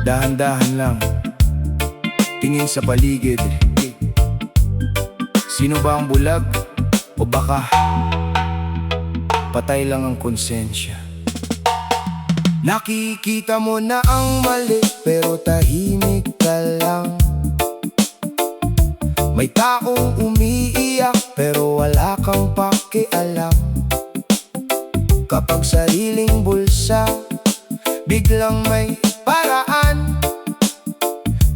Dahan-dahan lang, tingin sa paligid. Sino ba ang bulag? O baka patay lang ang konsensya? Nakikita mo na ang mali, pero tahimik ka lang. May taong umiiyak, pero wala kang pakialam. Kapag sariling bulsa, biglang may paraan.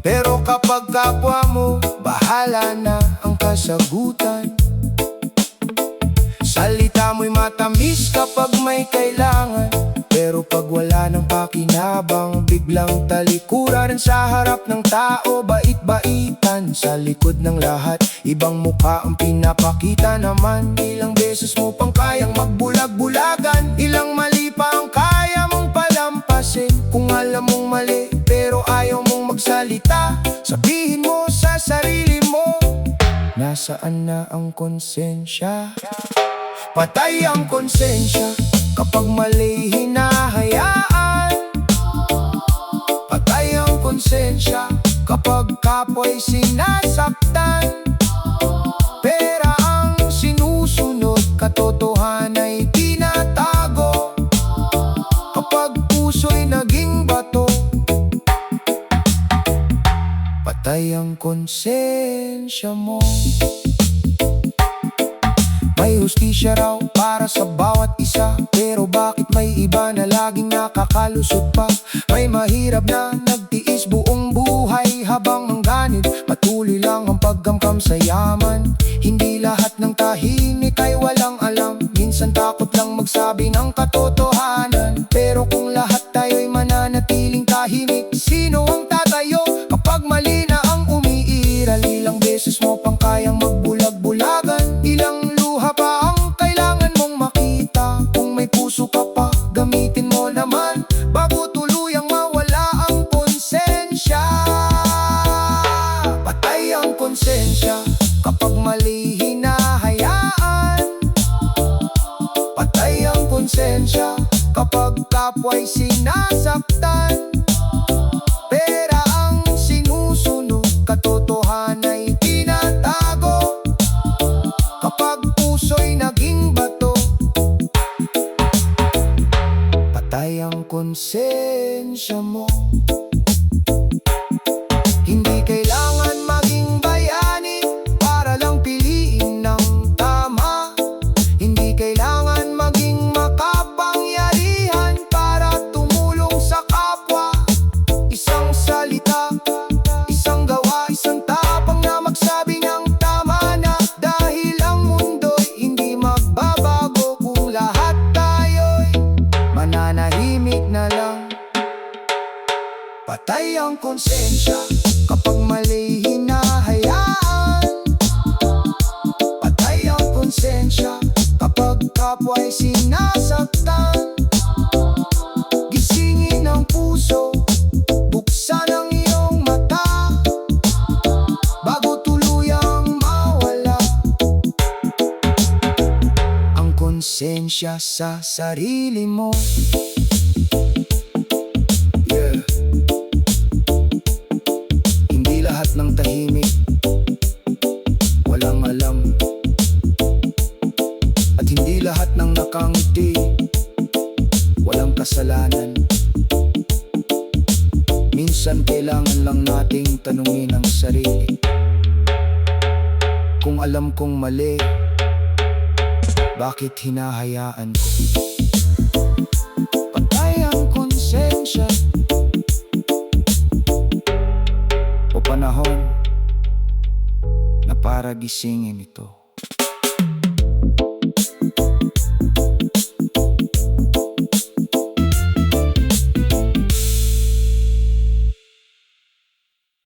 Pero kapag kapwa mo, bahala na ang kasagutan. Salita mo'y matamis kapag may kailangan, pero pag wala ng pakinabang, biglang talikuran sa harap ng tao. Bait-baitan sa likod ng lahat, ibang mukha ang pinapakita naman. Ilang beses mo pang kayang magbulag-bulagan, ilang mali pa ang kaya mong palampasin. Kung alam mong mali pero ayaw mong magsalita, sabihin mo sa sarili mo, nasaan na ang konsensya? Patay ang konsensya kapag mali hinahayaan. Patay ang konsensya kapag kapwa'y sinasaktan. Pera ang sinusunod, katotohanan ay tinatago. Kapag puso'y naging bato, patay ang konsensya mo. May hustisya raw para sa bawat isa, pero bakit may iba na laging nakakalusot pa? May mahirap na nagtiis buong buhay habang ang ganit patuloy lang ang pagkamkam sa yaman. Hindi lahat ng tahimik ay walang alam, minsan takot lang magsabi ng katotohanan. Pero kung lahat tayo'y mananatiling tahimik, sino ang tatayo kapag mali na ang umiiral? Ilang beses mo pang kayang magbulag-bulagan, ilang luha pa ang kailangan mong makita. Kung may puso ka pa, gamitin mo naman bago tuluyang mawala ang konsensya. Patay ang konsensya kapag mali hinahayaan. Patay ang konsensya kapag kapwa'y sinasaktan. Pera ang sinusunod, katotohanan ay tinatago. Kapag puso'y naging bato, patay ang konsensya mo. Hindi kailangan maging bayani para lang piliin ng tama. Hindi kailangan maging makapangyarihan para tumulong sa kapwa. Isang salita, isang gawa, isang tapang na magsabi ng tama na. Dahil ang mundo'y hindi magbabago kung lahat tayo'y mananahimik na lang. Patay ang konsensya kapag mali hinahayaan. Patay ang konsensya kapag kapwa'y sinasaktan. Gisingin ang puso, buksan ang iyong mata bago tuluyang mawala ang konsensya sa sarili mo. Yeah. Hindi lahat ng tahimik walang alam, at hindi lahat ng nakangiti walang kasalanan. Minsan kailangan lang nating tanungin ang sarili, kung alam kong mali, bakit hinahayaan ko? Patay ang konsensya o panahon na para gisingin ito.